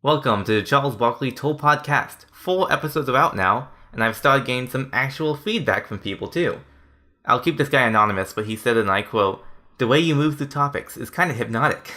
Welcome to the Charlesbarkleytulpadcast. 4 episodes are out now, and I've started getting some actual feedback from people too. I'll keep this guy anonymous, but he said, and I quote, "The way you move through topics is kind of hypnotic.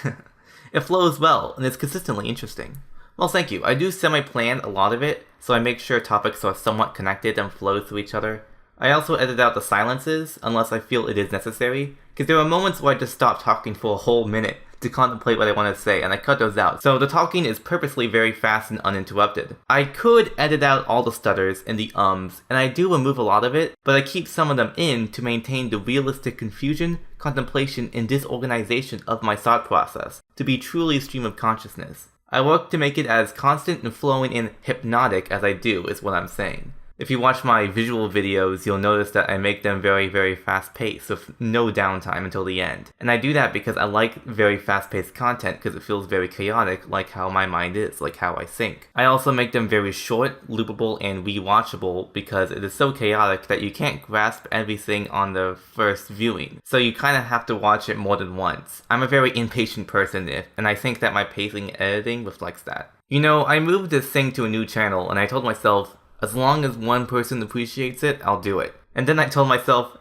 It flows well, and is consistently interesting." Well, thank you. I do semi-plan a lot of it, so I make sure topics are somewhat connected and flow through each other. I also edit out the silences, unless I feel it is necessary, because there are moments where I just stop talking for a whole minute to contemplate what I want to say, and I cut those out. So the talking is purposely very fast and uninterrupted. I could edit out all the stutters and the ums, and I do remove a lot of it, but I keep some of them in to maintain the realistic confusion, contemplation, and disorganization of my thought process, to be truly a stream of consciousness. I work to make it as constant and flowing and hypnotic as I do, is what I'm saying. If you watch my visual videos, you'll notice that I make them very, very fast-paced, with no downtime until the end. And I do that because I like very fast-paced content because it feels very chaotic, like how my mind is, like how I think. I also make them very short, loopable, and rewatchable because it is so chaotic that you can't grasp everything on the first viewing. So you kind of have to watch it more than once. I'm a very impatient person, and I think that my pacing and editing reflects that. You know, I moved this thing to a new channel, and I told myself, as long as one person appreciates it, I'll do it. And then I told myself,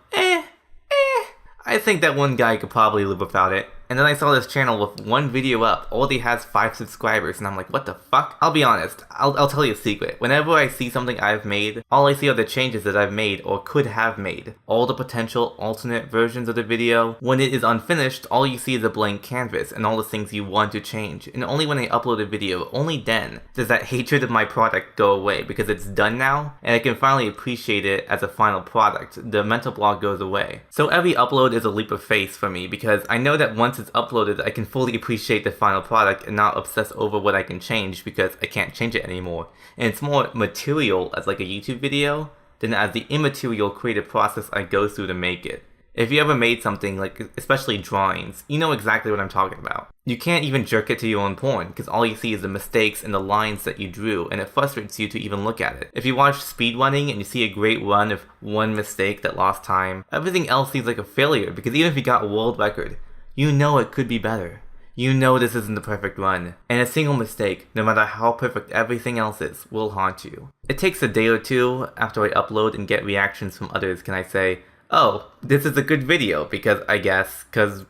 I think that one guy could probably live without it. And then I saw this channel with one video up, already has 5 subscribers, and I'm like, what the fuck? I'll be honest, I'll tell you a secret. Whenever I see something I've made, all I see are the changes that I've made or could have made. All the potential alternate versions of the video. When it is unfinished, all you see is a blank canvas and all the things you want to change. And only when I upload a video, only then, does that hatred of my product go away, because it's done now, and I can finally appreciate it as a final product. The mental block goes away. So every upload is a leap of faith for me, because I know that once it's uploaded, I can fully appreciate the final product and not obsess over what I can change because I can't change it anymore. And it's more material as like a YouTube video than as the immaterial creative process I go through to make it. If you ever made something, like especially drawings, you know exactly what I'm talking about. You can't even jerk it to your own porn, because all you see is the mistakes and the lines that you drew, and it frustrates you to even look at it. If you watch speedrunning and you see a great run of one mistake that lost time, everything else seems like a failure, because even if you got a world record, you know it could be better. You know this isn't the perfect run. And a single mistake, no matter how perfect everything else is, will haunt you. It takes a day or two after I upload and get reactions from others can I say, oh, this is a good video, because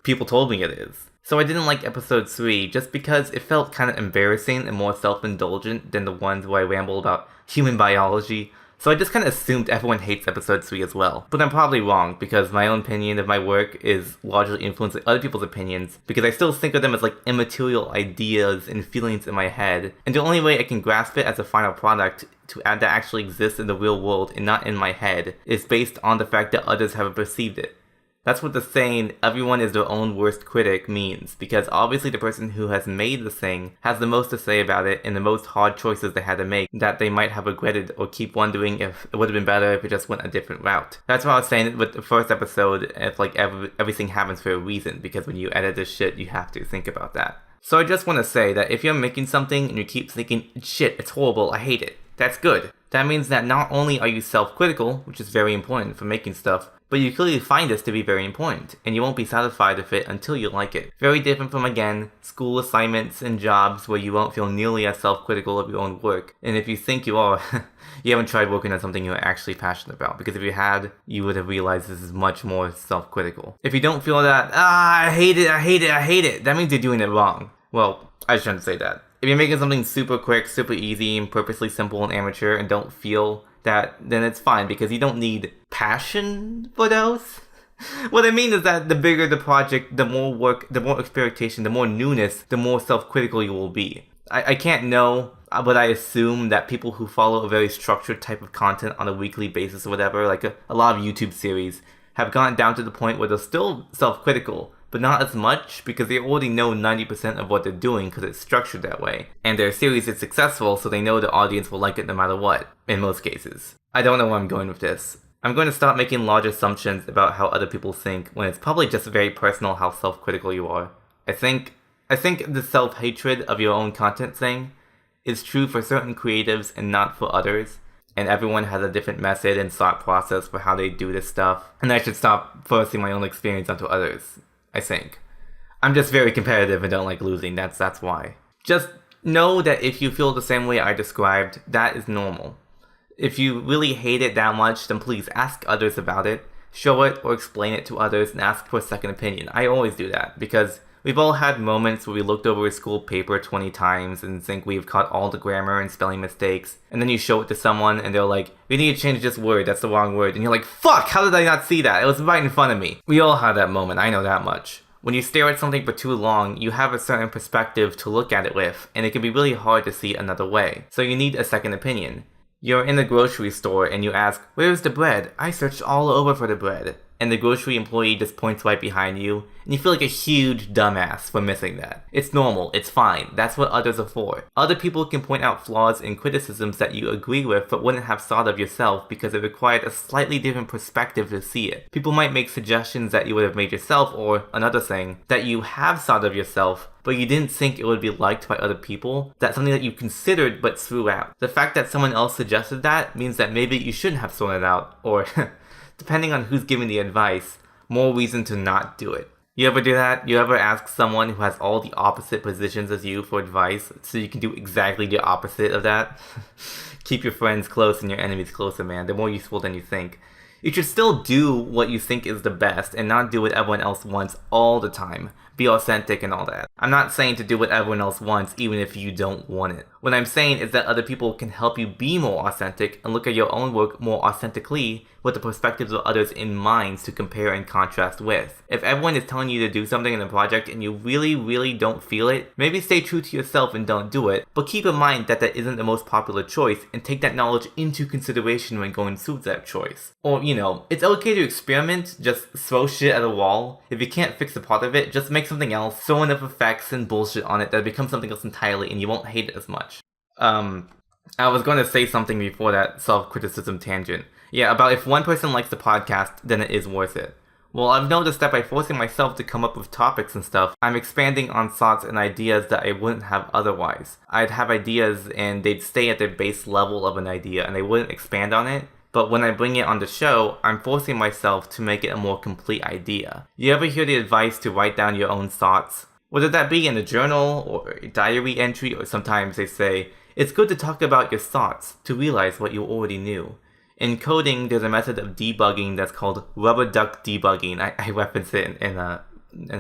people told me it is. So I didn't like episode 3 just because it felt kind of embarrassing and more self-indulgent than the ones where I ramble about human biology. So I just kind of assumed everyone hates episode 3 as well. But I'm probably wrong, because my own opinion of my work is largely influenced by other people's opinions, because I still think of them as like immaterial ideas and feelings in my head. And the only way I can grasp it as a final product that actually exists in the real world and not in my head is based on the fact that others have perceived it. That's what the saying, everyone is their own worst critic, means, because obviously the person who has made the thing has the most to say about it and the most hard choices they had to make that they might have regretted or keep wondering if it would have been better if it just went a different route. That's why I was saying with the first episode, if like everything happens for a reason, because when you edit this shit, you have to think about that. So I just want to say that if you're making something and you keep thinking, shit, it's horrible, I hate it, that's good. That means that not only are you self-critical, which is very important for making stuff, but you clearly find this to be very important, and you won't be satisfied with it until you like it. Very different from, again, school assignments and jobs where you won't feel nearly as self-critical of your own work. And if you think you are, you haven't tried working on something you're actually passionate about, because if you had, you would have realized this is much more self-critical. If you don't feel that, I hate it, that means you're doing it wrong. Well, I shouldn't say that. If you're making something super quick, super easy, and purposely simple and amateur and don't feel that, then it's fine, because you don't need passion for those. What I mean is that the bigger the project, the more work, the more experimentation, the more newness, the more self-critical you will be. I can't know, but I assume that people who follow a very structured type of content on a weekly basis or whatever, like a lot of YouTube series, have gotten down to the point where they're still self-critical, but not as much, because they already know 90% of what they're doing because it's structured that way. And their series is successful, so they know the audience will like it no matter what, in most cases. I don't know where I'm going with this. I'm going to stop making large assumptions about how other people think when it's probably just very personal how self-critical you are. I think the self-hatred of your own content thing is true for certain creatives and not for others. And everyone has a different method and thought process for how they do this stuff. And I should stop forcing my own experience onto others, I think. I'm just very competitive and don't like losing, that's why. Just know that if you feel the same way I described, that is normal. If you really hate it that much, then please ask others about it, show it or explain it to others, and ask for a second opinion. I always do that, because we've all had moments where we looked over a school paper 20 times and think we've caught all the grammar and spelling mistakes, and then you show it to someone and they're like, we need to change this word, that's the wrong word, and you're like, fuck, how did I not see that? It was right in front of me. We all had that moment, I know that much. When you stare at something for too long, you have a certain perspective to look at it with, and it can be really hard to see another way. So you need a second opinion. You're in the grocery store and you ask, where's the bread? I searched all over for the bread. And the grocery employee just points right behind you, and you feel like a huge dumbass for missing that. It's normal, it's fine, that's what others are for. Other people can point out flaws and criticisms that you agree with but wouldn't have thought of yourself because it required a slightly different perspective to see it. People might make suggestions that you would have made yourself, or another thing, that you have thought of yourself, but you didn't think it would be liked by other people. That's something that you considered but threw out. The fact that someone else suggested that means that maybe you shouldn't have thrown it out, or depending on who's giving the advice, more reason to not do it. You ever do that? You ever ask someone who has all the opposite positions as you for advice so you can do exactly the opposite of that? Keep your friends close and your enemies closer, man. They're more useful than you think. You should still do what you think is the best and not do what everyone else wants all the time. Be authentic and all that. I'm not saying to do what everyone else wants even if you don't want it. What I'm saying is that other people can help you be more authentic and look at your own work more authentically with the perspectives of others in mind to compare and contrast with. If everyone is telling you to do something in a project and you really don't feel it, maybe stay true to yourself and don't do it, but keep in mind that that isn't the most popular choice and take that knowledge into consideration when going through that choice. Or, it's okay to experiment, just throw shit at a wall. If you can't fix a part of it, just make something else, throw enough effects and bullshit on it that it becomes something else entirely and you won't hate it as much. I was going to say something before that self-criticism tangent. Yeah, about if one person likes the podcast, then it is worth it. Well, I've noticed that by forcing myself to come up with topics and stuff, I'm expanding on thoughts and ideas that I wouldn't have otherwise. I'd have ideas and they'd stay at their base level of an idea and they wouldn't expand on it. But when I bring it on the show, I'm forcing myself to make it a more complete idea. You ever hear the advice to write down your own thoughts? Whether that be in a journal or a diary entry, or sometimes they say, it's good to talk about your thoughts to realize what you already knew. In coding, there's a method of debugging that's called rubber duck debugging. I referenced it in a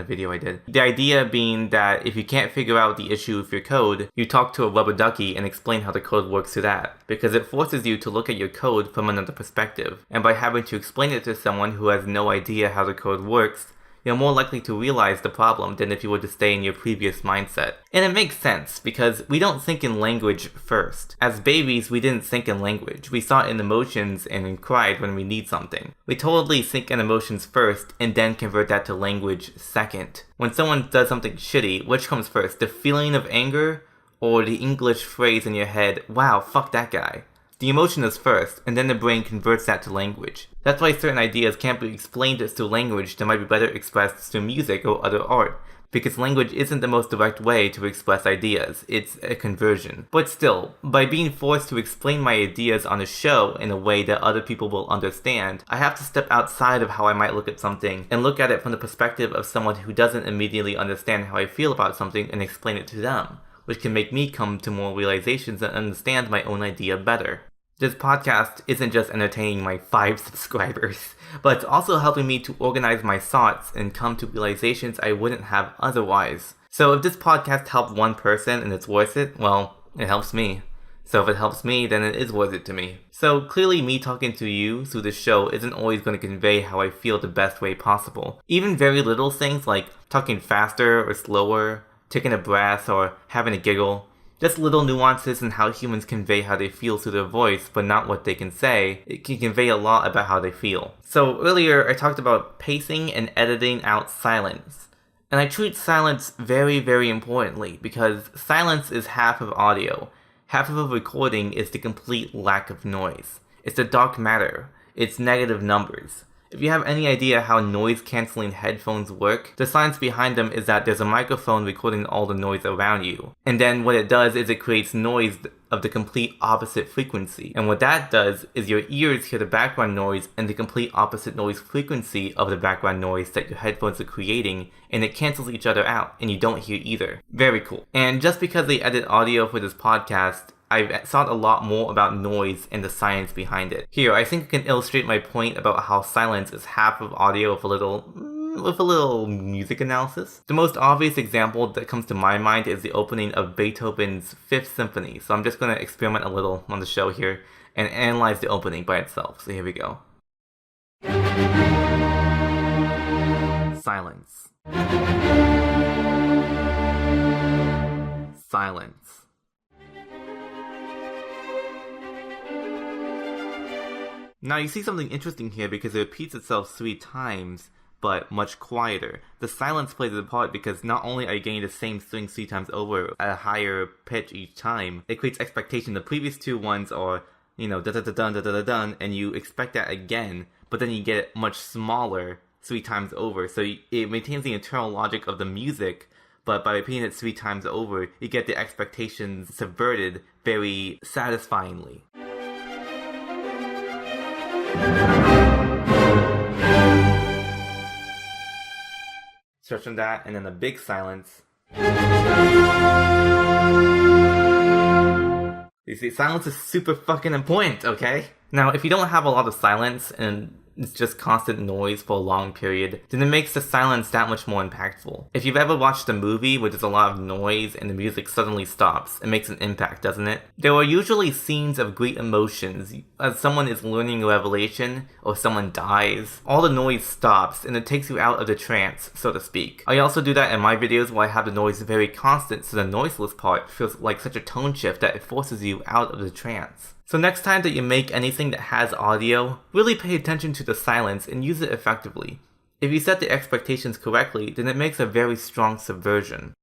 video I did. The idea being that if you can't figure out the issue with your code, you talk to a rubber ducky and explain how the code works to that, because it forces you to look at your code from another perspective. And by having to explain it to someone who has no idea how the code works, you're more likely to realize the problem than if you were to stay in your previous mindset. And it makes sense, because we don't think in language first. As babies, we didn't think in language. We thought in emotions and cried when we need something. We totally think in emotions first, and then convert that to language second. When someone does something shitty, which comes first, the feeling of anger, or the English phrase in your head, wow, fuck that guy? The emotion is first, and then the brain converts that to language. That's why certain ideas can't be explained through language that might be better expressed through music or other art, because language isn't the most direct way to express ideas, it's a conversion. But still, by being forced to explain my ideas on a show in a way that other people will understand, I have to step outside of how I might look at something, and look at it from the perspective of someone who doesn't immediately understand how I feel about something and explain it to them, which can make me come to more realizations and understand my own idea better. This podcast isn't just entertaining my 5 subscribers, but it's also helping me to organize my thoughts and come to realizations I wouldn't have otherwise. So if this podcast helped one person and it's worth it, well, it helps me. So if it helps me, then it is worth it to me. So clearly me talking to you through the show isn't always going to convey how I feel the best way possible. Even very little things like talking faster or slower, taking a breath, or having a giggle. Just little nuances in how humans convey how they feel through their voice, but not what they can say. It can convey a lot about how they feel. So earlier I talked about pacing and editing out silence. And I treat silence very importantly, because silence is half of audio. Half of a recording is the complete lack of noise. It's the dark matter. It's negative numbers. If you have any idea how noise-canceling headphones work, the science behind them is that there's a microphone recording all the noise around you. And then what it does is it creates noise of the complete opposite frequency. And what that does is your ears hear the background noise and the complete opposite noise frequency of the background noise that your headphones are creating, and it cancels each other out, and you don't hear either. Very cool. And just because they edit audio for this podcast, I've thought a lot more about noise and the science behind it. Here, I think I can illustrate my point about how silence is half of audio with a little music analysis. The most obvious example that comes to my mind is the opening of Beethoven's Fifth Symphony. So I'm just going to experiment a little on the show here and analyze the opening by itself. So here we go. Silence. Silence. Now you see something interesting here because it repeats itself 3 times, but much quieter. The silence plays a part because not only are you getting the same string 3 times over at a higher pitch each time, it creates expectation. The previous 2 ones are, da-da-da-dun, and you expect that again, but then you get it much smaller 3 times over. So it maintains the internal logic of the music, but by repeating it 3 times over, you get the expectations subverted very satisfyingly. Search on that, and then a big silence. You see, silence is super fucking important, okay? Now, if you don't have a lot of silence, and it's just constant noise for a long period, then it makes the silence that much more impactful. If you've ever watched a movie where there's a lot of noise and the music suddenly stops, it makes an impact, doesn't it? There are usually scenes of great emotions, as someone is learning a revelation, or someone dies. All the noise stops, and it takes you out of the trance, so to speak. I also do that in my videos where I have the noise very constant, so the noiseless part feels like such a tone shift that it forces you out of the trance. So next time that you make anything that has audio, really pay attention to the silence and use it effectively. If you set the expectations correctly, then it makes a very strong subversion.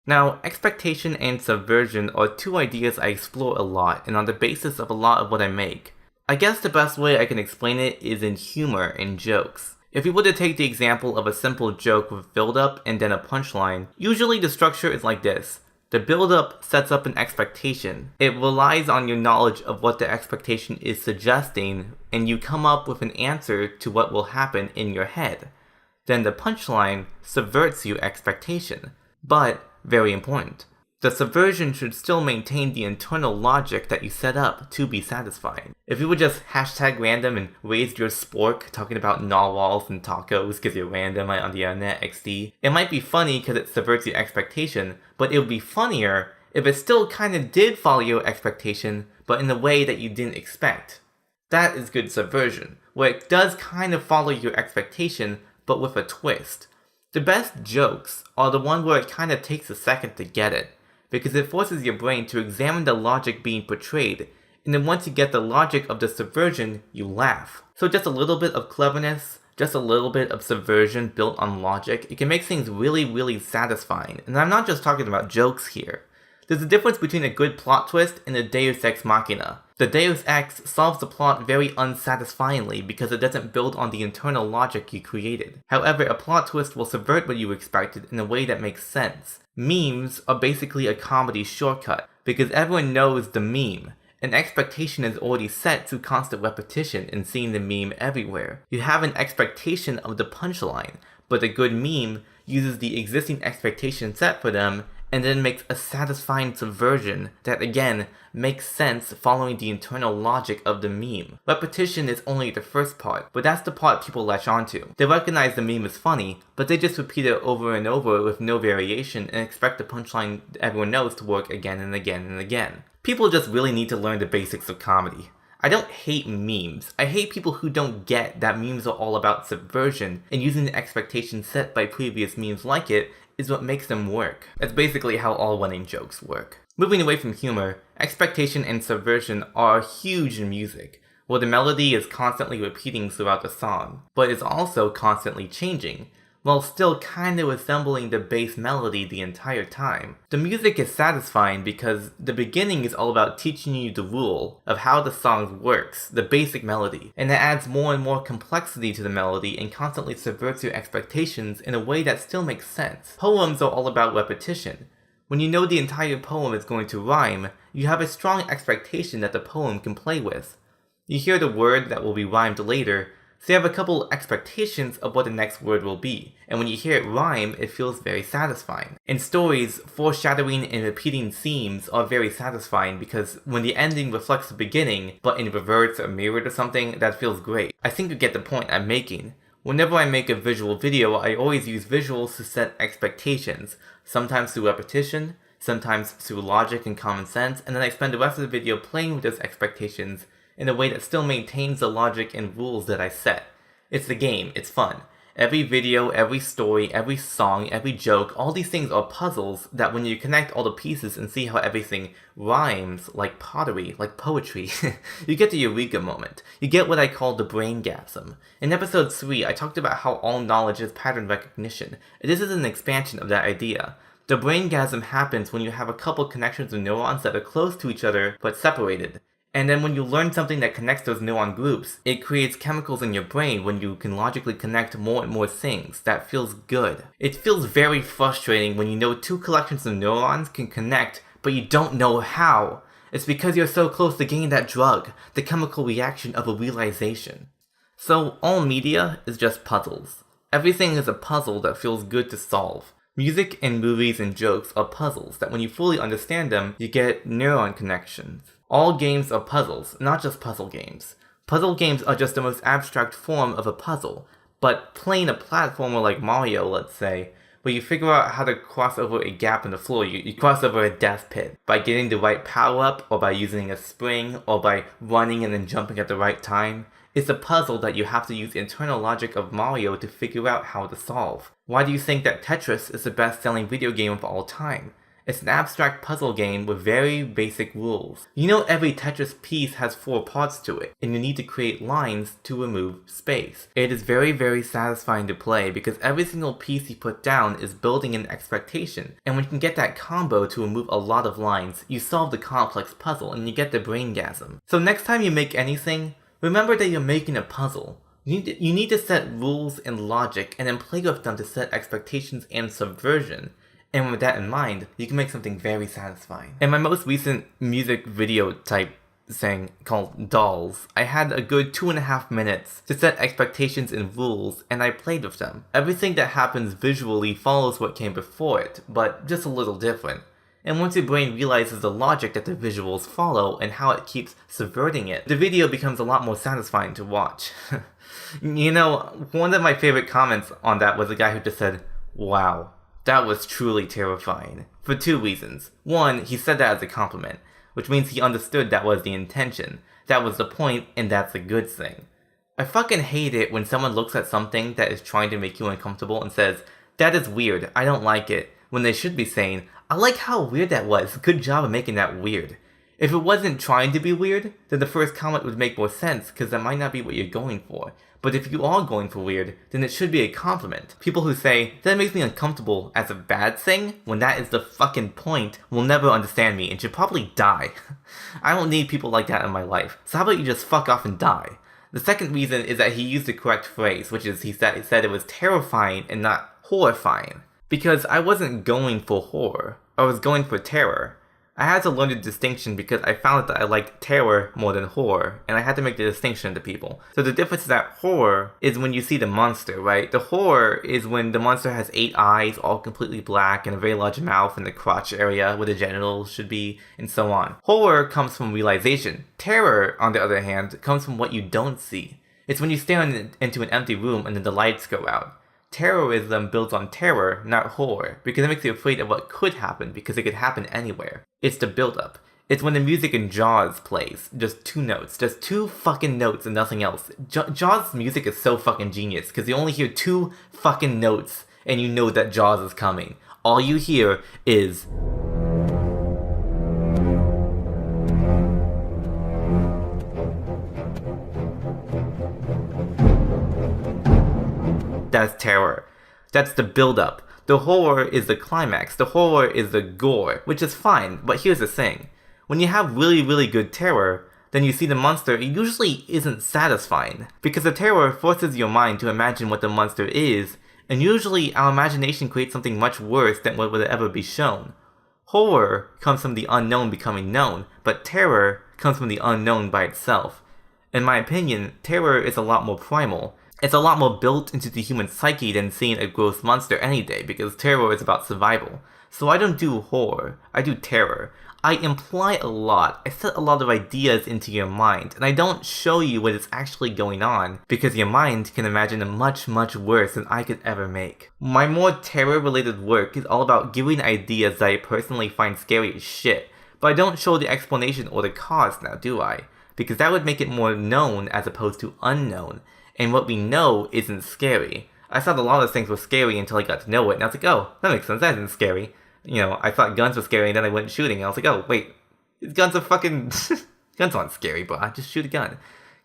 Now, expectation and subversion are 2 ideas I explore a lot and on the basis of a lot of what I make. I guess the best way I can explain it is in humor and jokes. If we were to take the example of a simple joke with build-up and then a punchline, usually the structure is like this. The build-up sets up an expectation. It relies on your knowledge of what the expectation is suggesting, and you come up with an answer to what will happen in your head. Then the punchline subverts your expectation. But, very important, the subversion should still maintain the internal logic that you set up to be satisfying. If you were just #random and raised your spork talking about narwhals and tacos because you're random on the internet XD, it might be funny because it subverts your expectation, but it would be funnier if it still kinda did follow your expectation, but in a way that you didn't expect. That is good subversion, where it does kind of follow your expectation, but with a twist. The best jokes are the ones where it kinda takes a second to get it, because it forces your brain to examine the logic being portrayed, and then once you get the logic of the subversion, you laugh. So just a little bit of cleverness, just a little bit of subversion built on logic, it can make things really, really satisfying. And I'm not just talking about jokes here. There's a difference between a good plot twist and a Deus Ex Machina. The Deus Ex solves the plot very unsatisfyingly because it doesn't build on the internal logic you created. However, a plot twist will subvert what you expected in a way that makes sense. Memes are basically a comedy shortcut because everyone knows the meme. An expectation is already set through constant repetition and seeing the meme everywhere. You have an expectation of the punchline, but a good meme uses the existing expectation set for them and then makes a satisfying subversion that again makes sense following the internal logic of the meme. Repetition is only the first part, but that's the part people latch onto. They recognize the meme is funny, but they just repeat it over and over with no variation and expect the punchline everyone knows to work again and again and again. People just really need to learn the basics of comedy. I don't hate memes. I hate people who don't get that memes are all about subversion, and using the expectations set by previous memes like it is what makes them work. That's basically how all running jokes work. Moving away from humor, expectation and subversion are huge in music, where the melody is constantly repeating throughout the song, but is also constantly changing, while still kinda resembling the bass melody the entire time. The music is satisfying because the beginning is all about teaching you the rule of how the song works, the basic melody, and it adds more and more complexity to the melody and constantly subverts your expectations in a way that still makes sense. Poems are all about repetition, When you know the entire poem is going to rhyme, you have a strong expectation that the poem can play with. You hear the word that will be rhymed later, so you have a couple expectations of what the next word will be, and when you hear it rhyme, it feels very satisfying. In stories, foreshadowing and repeating themes are very satisfying because when the ending reflects the beginning, but in reverse or mirrored or something, that feels great. I think you get the point I'm making. Whenever I make a visual video, I always use visuals to set expectations, sometimes through repetition, sometimes through logic and common sense, and then I spend the rest of the video playing with those expectations in a way that still maintains the logic and rules that I set. It's the game, it's fun. Every video, every story, every song, every joke, all these things are puzzles that when you connect all the pieces and see how everything rhymes like pottery, like poetry, you get the eureka moment. You get what I call the braingasm. In episode 3, I talked about how all knowledge is pattern recognition. This is an expansion of that idea. The braingasm happens when you have a couple connections of neurons that are close to each other but separated. And then when you learn something that connects those neuron groups, it creates chemicals in your brain when you can logically connect more and more things. That feels good. It feels very frustrating when you know two collections of neurons can connect, but you don't know how. It's because you're so close to getting that drug, the chemical reaction of a realization. So all media is just puzzles. Everything is a puzzle that feels good to solve. Music and movies and jokes are puzzles that when you fully understand them, you get neuron connections. All games are puzzles, not just puzzle games. Puzzle games are just the most abstract form of a puzzle, but playing a platformer like Mario, let's say, where you figure out how to cross over a gap in the floor, you cross over a death pit by getting the right power-up, or by using a spring, or by running and then jumping at the right time. It's a puzzle that you have to use the internal logic of Mario to figure out how to solve. Why do you think that Tetris is the best-selling video game of all time? It's an abstract puzzle game with very basic rules. You know every Tetris piece has 4 parts to it, and you need to create lines to remove space. It is very, very satisfying to play because every single piece you put down is building an expectation, and when you can get that combo to remove a lot of lines, you solve the complex puzzle and you get the braingasm. So next time you make anything, remember that you're making a puzzle. You need to set rules and logic and then play with them to set expectations and subversion. And with that in mind, you can make something very satisfying. In my most recent music video type thing called Dolls, I had a good 2.5 minutes to set expectations and rules, and I played with them. Everything that happens visually follows what came before it, but just a little different. And once your brain realizes the logic that the visuals follow and how it keeps subverting it, the video becomes a lot more satisfying to watch. You know, one of my favorite comments on that was a guy who just said, "Wow. That was truly terrifying." For 2 reasons. One, he said that as a compliment, which means he understood that was the intention. That was the point, and that's a good thing. I fucking hate it when someone looks at something that is trying to make you uncomfortable and says, "That is weird, I don't like it," when they should be saying, "I like how weird that was, good job of making that weird." If it wasn't trying to be weird, then the first comment would make more sense, because that might not be what you're going for. But if you are going for weird, then it should be a compliment. People who say, "That makes me uncomfortable," as a bad thing, when that is the fucking point, will never understand me and should probably die. I don't need people like that in my life, so how about you just fuck off and die? The second reason is that he used the correct phrase, which is he said it was terrifying and not horrifying. Because I wasn't going for horror, I was going for terror. I had to learn the distinction because I found out that I liked terror more than horror, and I had to make the distinction to people. So the difference is that horror is when you see the monster, right? The horror is when the monster has 8 eyes, all completely black, and a very large mouth in the crotch area where the genitals should be, and so on. Horror comes from realization. Terror, on the other hand, comes from what you don't see. It's when you stare into an empty room and then the lights go out. Terrorism builds on terror, not horror, because it makes you afraid of what could happen, because it could happen anywhere. It's the build-up. It's when the music in Jaws plays. Just 2 notes. Just 2 fucking notes and nothing else. Jaws' music is so fucking genius, because you only hear 2 fucking notes, and you know that Jaws is coming. All you hear is... That's terror. That's the build-up. The horror is the climax. The horror is the gore, which is fine, but here's the thing. When you have really, really good terror, then you see the monster, it usually isn't satisfying, because the terror forces your mind to imagine what the monster is, and usually our imagination creates something much worse than what would ever be shown. Horror comes from the unknown becoming known, but terror comes from the unknown by itself. In my opinion, terror is a lot more primal. It's a lot more built into the human psyche than seeing a gross monster any day, because terror is about survival. So I don't do horror, I do terror. I imply a lot, I set a lot of ideas into your mind, and I don't show you what is actually going on, because your mind can imagine a much, much worse than I could ever make. My more terror-related work is all about giving ideas that I personally find scary as shit, but I don't show the explanation or the cause now, do I? Because that would make it more known as opposed to unknown, and what we know isn't scary. I thought a lot of things were scary until I got to know it, and I was like, oh, that makes sense, that isn't scary. You know, I thought guns were scary, and then I went shooting, and I was like, oh, wait, these guns are fucking... guns aren't scary, bro, I just shoot a gun.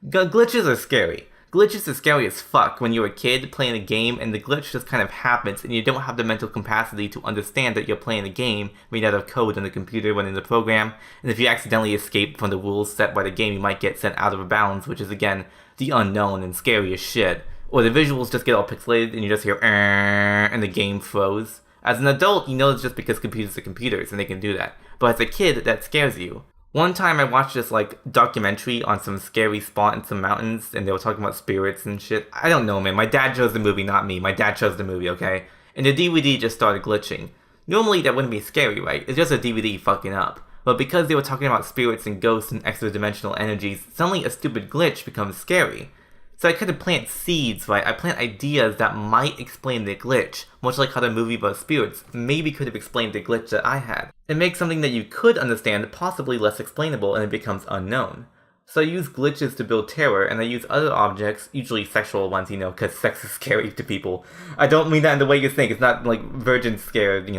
Glitches are scary. Glitches are scary as fuck when you're a kid playing a game, and the glitch just kind of happens, and you don't have the mental capacity to understand that you're playing a game made out of code on the computer when in the program, and if you accidentally escape from the rules set by the game, you might get sent out of bounds, which is, again, the unknown and scary as shit. Or the visuals just get all pixelated, and you just hear, and the game froze. As an adult, you know it's just because computers are computers, and they can do that. But as a kid, that scares you. One time I watched this, documentary on some scary spot in some mountains, and they were talking about spirits and shit. I don't know, man. My dad chose the movie, not me. My dad chose the movie, okay? And the DVD just started glitching. Normally, that wouldn't be scary, right? It's just a DVD fucking up. But because they were talking about spirits and ghosts and extra-dimensional energies, suddenly a stupid glitch becomes scary. So I couldn't plant seeds, right? I plant ideas that might explain the glitch, much like how the movie about spirits maybe could have explained the glitch that I had. It makes something that you could understand possibly less explainable, and it becomes unknown. So I use glitches to build terror, and I use other objects, usually sexual ones, because sex is scary to people. I don't mean that in the way you think, it's not like virgin scared,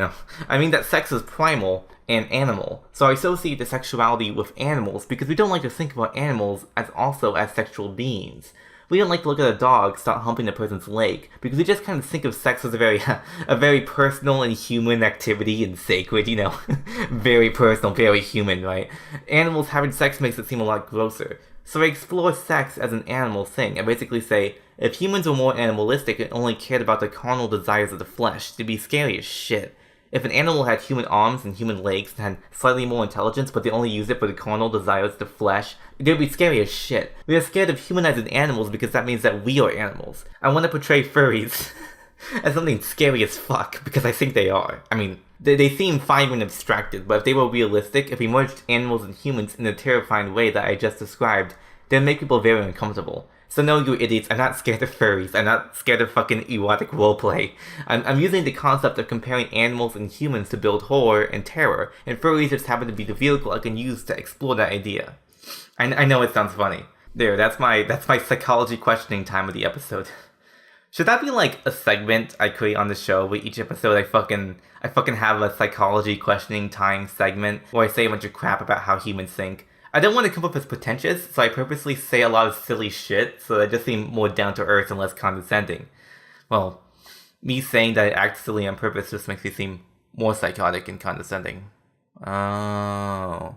I mean that sex is primal and animal. So I associate the sexuality with animals, because we don't like to think about animals as also as sexual beings. We don't like to look at a dog start humping a person's leg, because we just kind of think of sex as a very personal and human activity and sacred, very personal, very human, right? Animals having sex makes it seem a lot grosser. So I explore sex as an animal thing. I basically say, if humans were more animalistic and only cared about the carnal desires of the flesh, it'd be scary as shit. If an animal had human arms and human legs and had slightly more intelligence, but they only use it for the carnal desires of the flesh, it would be scary as shit. We are scared of humanizing animals because that means that we are animals. I want to portray furries as something scary as fuck, because I think they are. I mean, they seem fine when abstracted, but if they were realistic, if we merged animals and humans in the terrifying way that I just described, they'd make people very uncomfortable. So no, you idiots, I'm not scared of furries. I'm not scared of fucking erotic roleplay. I'm using the concept of comparing animals and humans to build horror and terror, and furries just happen to be the vehicle I can use to explore that idea. I know it sounds funny. There, that's my psychology questioning time of the episode. Should that be like a segment I create on the show where each episode I fucking have a psychology questioning time segment where I say a bunch of crap about how humans think? I don't want to come up as pretentious, so I purposely say a lot of silly shit so that I just seem more down to earth and less condescending. Well, me saying that I act silly on purpose just makes me seem more psychotic and condescending. Oh.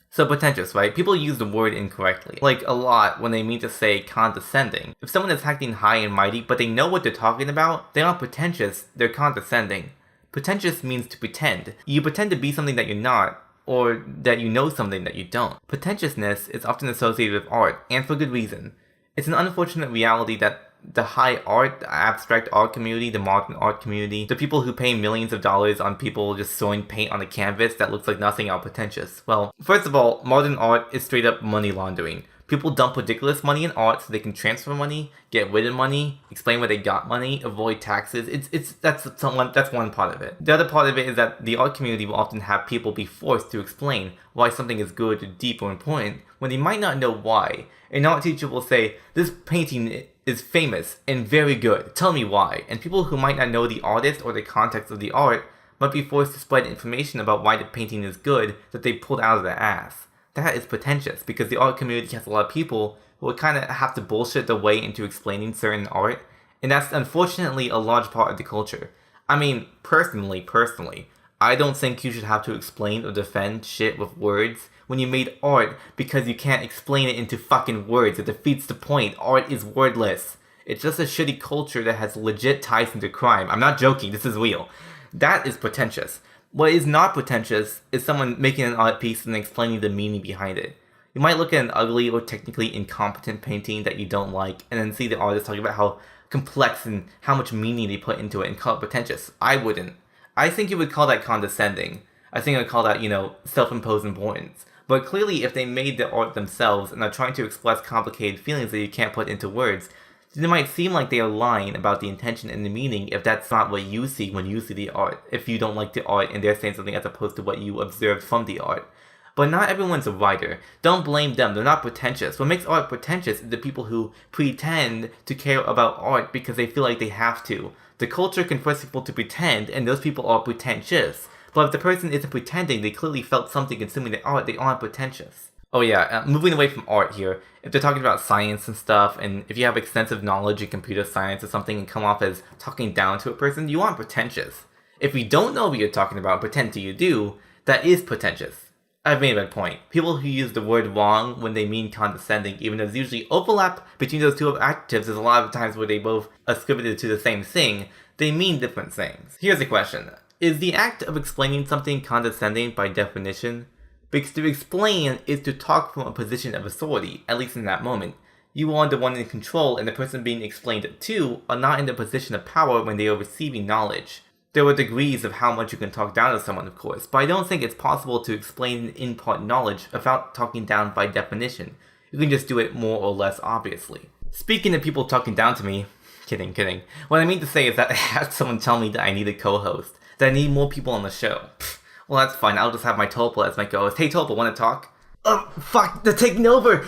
So pretentious, right? People use the word incorrectly. Like, a lot when they mean to say condescending. If someone is acting high and mighty, but they know what they're talking about, they're not pretentious, they're condescending. Pretentious means to pretend. You pretend to be something that you're not, or that you know something that you don't. Pretentiousness is often associated with art, and for good reason. It's an unfortunate reality that the high art, the abstract art community, the modern art community, the people who pay millions of dollars on people just throwing paint on a canvas that looks like nothing are pretentious. Well, first of all, modern art is straight up money laundering. People dump ridiculous money in art so they can transfer money, get rid of money, explain where they got money, avoid taxes. That's one part of it. The other part of it is that the art community will often have people be forced to explain why something is good or deep or important when they might not know why. An art teacher will say, "This painting is famous and very good. Tell me why." And people who might not know the artist or the context of the art might be forced to spread information about why the painting is good that they pulled out of their ass. That is pretentious, because the art community has a lot of people who will kind of have to bullshit their way into explaining certain art, and that's unfortunately a large part of the culture. I mean, personally, I don't think you should have to explain or defend shit with words when you made art because you can't explain it into fucking words. It defeats the point. Art is wordless. It's just a shitty culture that has legit ties into crime. I'm not joking, this is real. That is pretentious. What is not pretentious is someone making an art piece and explaining the meaning behind it. You might look at an ugly or technically incompetent painting that you don't like, and then see the artist talking about how complex and how much meaning they put into it and call it pretentious. I wouldn't. I think you would call that condescending. I think I would call that, self-imposed importance. But clearly, if they made the art themselves and are trying to express complicated feelings that you can't put into words, then it might seem like they are lying about the intention and the meaning if that's not what you see when you see the art, if you don't like the art and they're saying something as opposed to what you observed from the art. But not everyone's a writer. Don't blame them, they're not pretentious. What makes art pretentious is the people who pretend to care about art because they feel like they have to. The culture can force people to pretend, and those people are pretentious. But if the person isn't pretending, they clearly felt something consuming the art, they aren't pretentious. Oh yeah, moving away from art here, if they're talking about science and stuff, and if you have extensive knowledge in computer science or something and come off as talking down to a person, you aren't pretentious. If you don't know what you're talking about and pretend you do, that is pretentious. I've made my point. People who use the word wrong when they mean condescending, even though there's usually overlap between those two adjectives, there's a lot of times where they both attributed to the same thing, they mean different things. Here's the question. Is the act of explaining something condescending by definition? Because to explain is to talk from a position of authority, at least in that moment. You are the one in control, and the person being explained to are not in the position of power when they are receiving knowledge. There are degrees of how much you can talk down to someone, of course, but I don't think it's possible to explain and impart knowledge without talking down by definition. You can just do it more or less obviously. Speaking of people talking down to me, kidding. What I mean to say is that I had someone tell me that I need a co-host, that I need more people on the show. Well, that's fine, I'll just have my Tulpa as my co-host. Hey Tulpa, wanna talk? Fuck, they're taking over!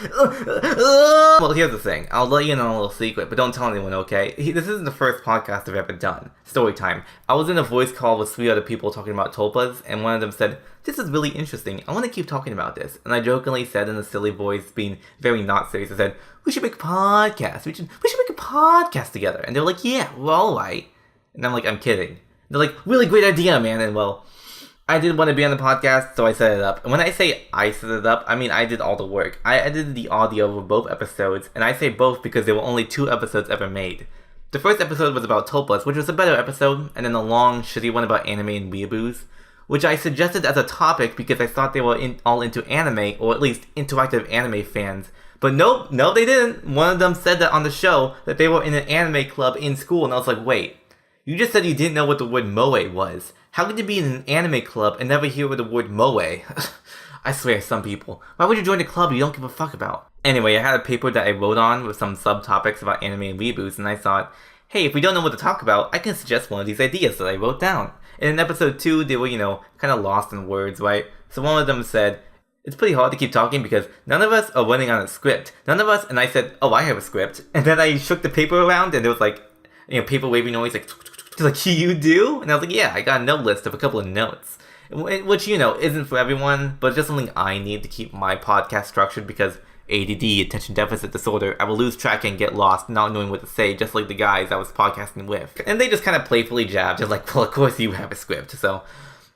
Well, here's the thing. I'll let you know a little secret, but don't tell anyone, okay? This isn't the first podcast I've ever done. Story time. I was in a voice call with 3 other people talking about tulpas, and one of them said, "This is really interesting. I want to keep talking about this." And I jokingly said in a silly voice, being very not serious, I said, "We should make a podcast. We should make a podcast together." And they're like, "Yeah, well, alright." And I'm like, "I'm kidding." They're like, "Really great idea, man." And well, I did want to be on the podcast, so I set it up. And when I say I set it up, I mean I did all the work. I edited the audio of both episodes, and I say both because there were only 2 episodes ever made. The first episode was about tulpas, which was a better episode, and then a long, shitty one about anime and weeaboos, which I suggested as a topic because I thought they were all into anime, or at least interactive anime fans. But no, they didn't. One of them said that on the show, that they were in an anime club in school, and I was like, wait, you just said you didn't know what the word moe was. How could you be in an anime club and never hear the word moe? I swear, some people. Why would you join a club you don't give a fuck about? Anyway, I had a paper that I wrote on with some subtopics about anime and weeaboos, and I thought, hey, if we don't know what to talk about, I can suggest one of these ideas that I wrote down. And in episode 2, they were, kind of lost in words, right? So one of them said, it's pretty hard to keep talking because none of us are running on a script. None of us, and I said, oh, I have a script. And then I shook the paper around, and there was like, paper waving noise, like, you do? And I was like, yeah, I got a note list of a couple of notes. Which, isn't for everyone, but it's just something I need to keep my podcast structured because ADD, attention deficit disorder, I will lose track and get lost not knowing what to say, just like the guys I was podcasting with. And they just kind of playfully jabbed, just like, well, of course you have a script. So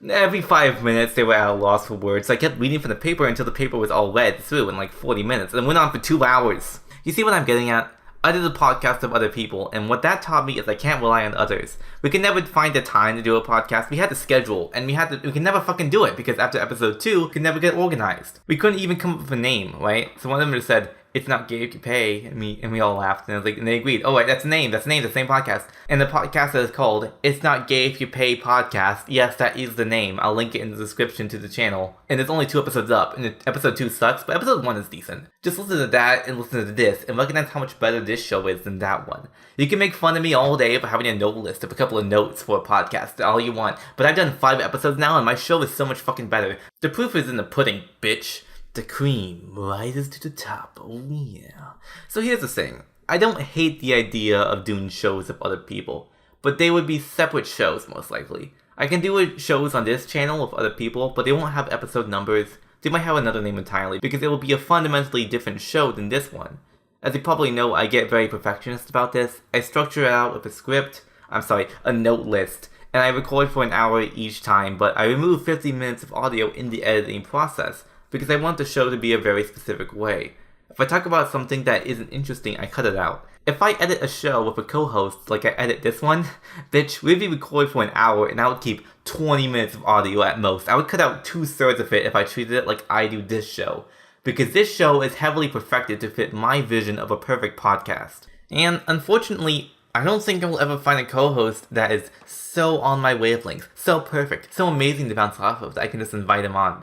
every 5 minutes they were at a loss for words, so I kept reading from the paper until the paper was all read through in like 40 minutes, and it went on for 2 hours. You see what I'm getting at? I did a podcast of other people, and what that taught me is I can't rely on others. We can never find the time to do a podcast. We had to schedule, and we can never fucking do it, because after episode 2, we could never get organized. We couldn't even come up with a name, right? So one of them just said, it's not gay if you pay, and we all laughed, and I was like, and they agreed, oh wait, that's the name, the same podcast. And the podcast is called, It's Not Gay If You Pay Podcast. Yes, that is the name. I'll link it in the description to the channel. And there's only 2 episodes up, and episode 2 sucks, but episode 1 is decent. Just listen to that, and listen to this, and recognize how much better this show is than that one. You can make fun of me all day for having a note list of a couple of notes for a podcast, all you want, but I've done 5 episodes now, and my show is so much fucking better. The proof is in the pudding, bitch. The cream rises to the top, oh yeah. So here's the thing, I don't hate the idea of doing shows of other people, but they would be separate shows most likely. I can do shows on this channel with other people, but they won't have episode numbers. They might have another name entirely, because it will be a fundamentally different show than this one. As you probably know, I get very perfectionist about this. I structure it out with a note list, and I record for an hour each time, but I remove 50 minutes of audio in the editing process, because I want the show to be a very specific way. If I talk about something that isn't interesting, I cut it out. If I edit a show with a co-host like I edit this one, bitch, we'd be recording for an hour and I would keep 20 minutes of audio at most. I would cut out 2/3 of it if I treated it like I do this show. Because this show is heavily perfected to fit my vision of a perfect podcast. And unfortunately, I don't think I will ever find a co-host that is so on my wavelength, so perfect, so amazing to bounce off of that I can just invite him on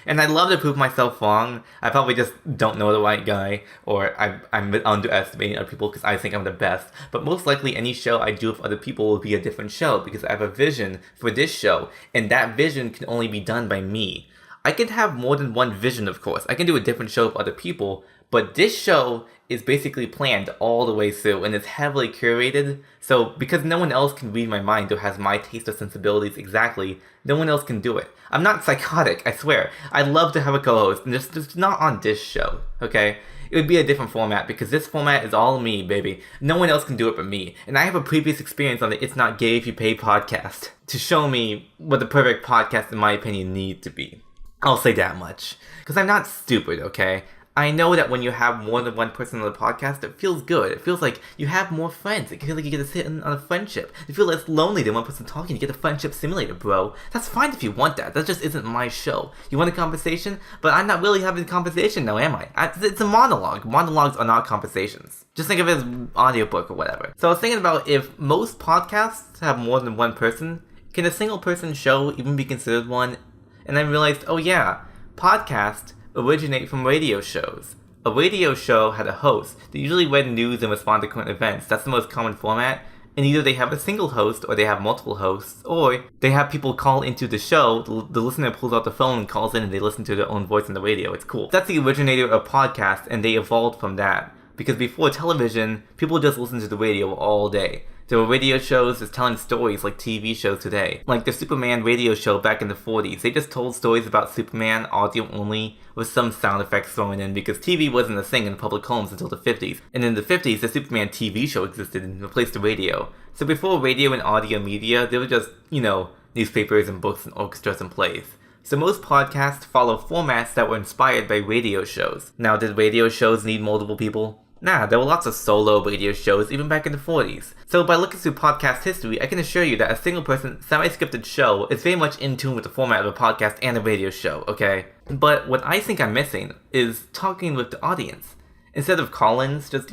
and I'd love to prove myself wrong. I probably just don't know the right guy, or I'm underestimating other people because I think I'm the best. But most likely any show I do with other people will be a different show because I have a vision for this show, and that vision can only be done by me. I can have more than one vision, of course. I can do a different show with other people, but this show is basically planned all the way through and it's heavily curated. So because no one else can read my mind or has my taste or sensibilities exactly, no one else can do it. I'm not psychotic, I swear. I'd love to have a co-host, and just not on this show, okay? It would be a different format because this format is all me, baby. No one else can do it but me. And I have a previous experience on the It's Not Gay If You Pay podcast to show me what the perfect podcast, in my opinion, needs to be. I'll say that much. Because I'm not stupid, okay? I know that when you have more than one person on the podcast, it feels good. It feels like you have more friends. It feels like you get to sit on a friendship. You feel less lonely than one person talking. You get a friendship simulator, bro. That's fine if you want that. That just isn't my show. You want a conversation? But I'm not really having a conversation now, am I? It's a monologue. Monologues are not conversations. Just think of it as an audiobook or whatever. So I was thinking about if most podcasts have more than one person, can a single person show even be considered one? And I realized, oh yeah, podcasts originate from radio shows. A radio show had a host. They usually read news and respond to current events. That's the most common format. And either they have a single host, or they have multiple hosts, or they have people call into the show, the listener pulls out the phone and calls in and they listen to their own voice on the radio. It's cool. That's the originator of podcasts, and they evolved from that. Because before television, people just listened to the radio all day. There were radio shows just telling stories like TV shows today. Like the Superman radio show back in the 40s. They just told stories about Superman, audio only, with some sound effects thrown in because TV wasn't a thing in public homes until the 50s. And in the 50s, the Superman TV show existed and replaced the radio. So before radio and audio media, there were just, newspapers and books and orchestras and plays. So most podcasts follow formats that were inspired by radio shows. Now, did radio shows need multiple people? Nah, there were lots of solo radio shows even back in the 40s. So by looking through podcast history, I can assure you that a single person, semi-scripted show is very much in tune with the format of a podcast and a radio show, okay? But what I think I'm missing is talking with the audience. Instead of call-ins, just,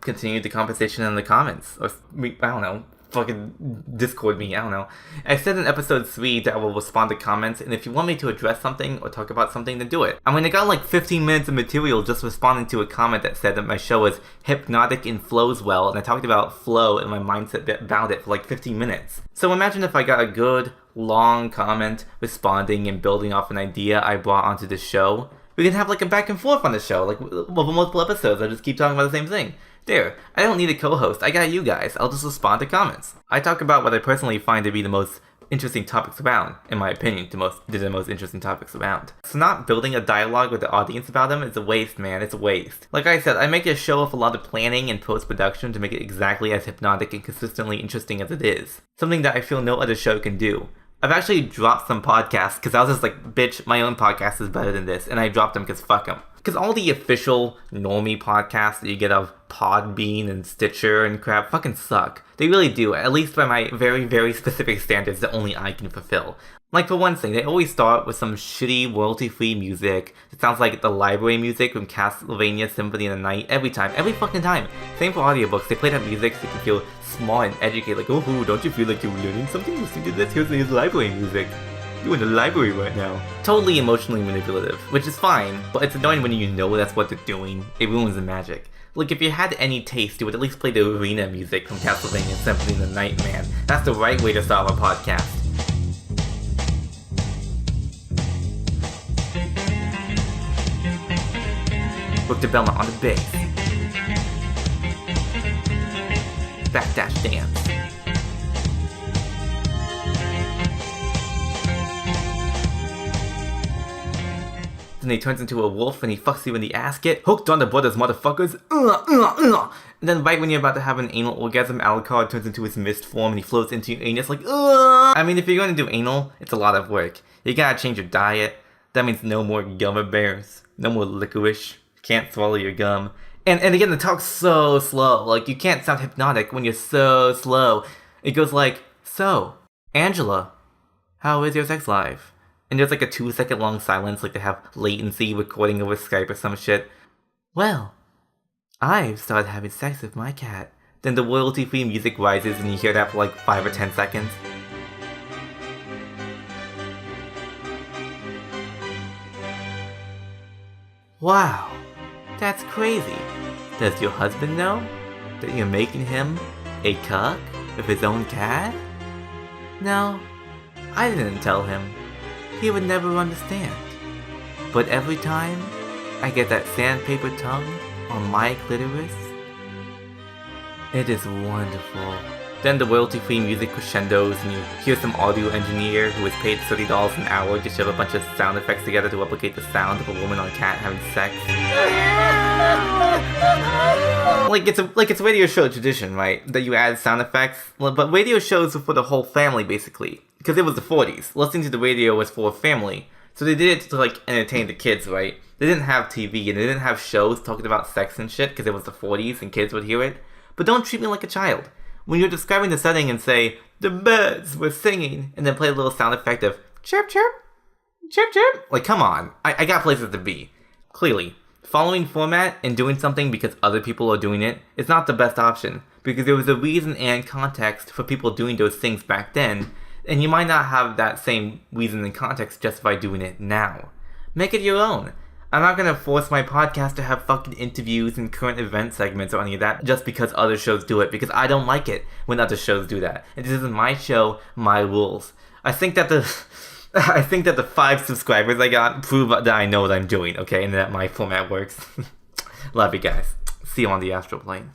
continue the conversation in the comments. Or, I don't know, fucking Discord me, I don't know. I said in episode 3 that I will respond to comments, and if you want me to address something or talk about something, then do it. I mean, I got like 15 minutes of material just responding to a comment that said that my show is hypnotic and flows well, and I talked about flow and my mindset about it for like 15 minutes. So imagine if I got a good, long comment responding and building off an idea I brought onto the show. We can have like a back and forth on the show, like over multiple episodes. I just keep talking about the same thing. There, I don't need a co-host, I got you guys, I'll just respond to comments. I talk about what I personally find to be the most interesting topics around, in my opinion, the most interesting topics around. So not building a dialogue with the audience about them is a waste, man, it's a waste. Like I said, I make a show with a lot of planning and post-production to make it exactly as hypnotic and consistently interesting as it is. Something that I feel no other show can do. I've actually dropped some podcasts because I was just like, bitch, my own podcast is better than this, and I dropped them because fuck them. Because all the official normie podcasts that you get of Podbean and Stitcher and crap fucking suck. They really do, at least by my very, very specific standards that only I can fulfill. Like for one thing, they always start with some shitty royalty-free music that sounds like the library music from Castlevania Symphony of the Night every fucking time. Same for audiobooks, they play that music so you can feel smart and educated, like, oh, don't you feel like you're learning something? Listen to this, here's library music. You're in the library right now. Totally emotionally manipulative, which is fine, but it's annoying when you know that's what they're doing. It ruins the magic. Like, if you had any taste, you would at least play the arena music from Castlevania Symphony of the Night, man. That's the right way to start a podcast. Victor Belmont on the bass. Backdash dance. And he turns into a wolf and he fucks you in the ass. Get hooked on the brothers, motherfuckers. And then right when you're about to have an anal orgasm, Alucard turns into his mist form and he floats into your anus like, I mean, if you're going to do anal, it's a lot of work. You gotta change your diet. That means no more gummy bears, no more licorice. can't swallow your gum. And again, the talk's so slow. Like, you can't sound hypnotic when you're so slow. It goes like, so, Angela, how is your sex life? And there's like a 2-second long silence, like they have latency recording over Skype or some shit. Well, I've started having sex with my cat. Then the royalty-free music rises and you hear that for like 5 or 10 seconds. Wow, that's crazy. Does your husband know that you're making him a cuck with his own cat? No, I didn't tell him. He would never understand. But every time I get that sandpaper tongue on my clitoris, it is wonderful. Then the royalty-free music crescendos and you hear some audio engineer who is paid $30 an hour to shove a bunch of sound effects together to replicate the sound of a woman or cat having sex. like it's radio show tradition, right? That you add sound effects. But radio shows were for the whole family, basically. Because it was the 40s. Listening to the radio was for a family. So they did it to, like, entertain the kids, right? They didn't have TV and they didn't have shows talking about sex and shit because it was the 40s and kids would hear it. But don't treat me like a child. When you're describing the setting and say, the birds were singing, and then play a little sound effect of chirp chirp, chirp chirp. Like, come on. I got places to be. Clearly, following format and doing something because other people are doing it is not the best option, because there was a reason and context for people doing those things back then, and you might not have that same reason and context justify doing it now. Make it your own. I'm not gonna force my podcast to have fucking interviews and current event segments or any of that just because other shows do it, because I don't like it when other shows do that. And this isn't my show, my rules. I think that the 5 subscribers I got prove that I know what I'm doing, okay, and that my format works. Love you guys. See you on the astral plane.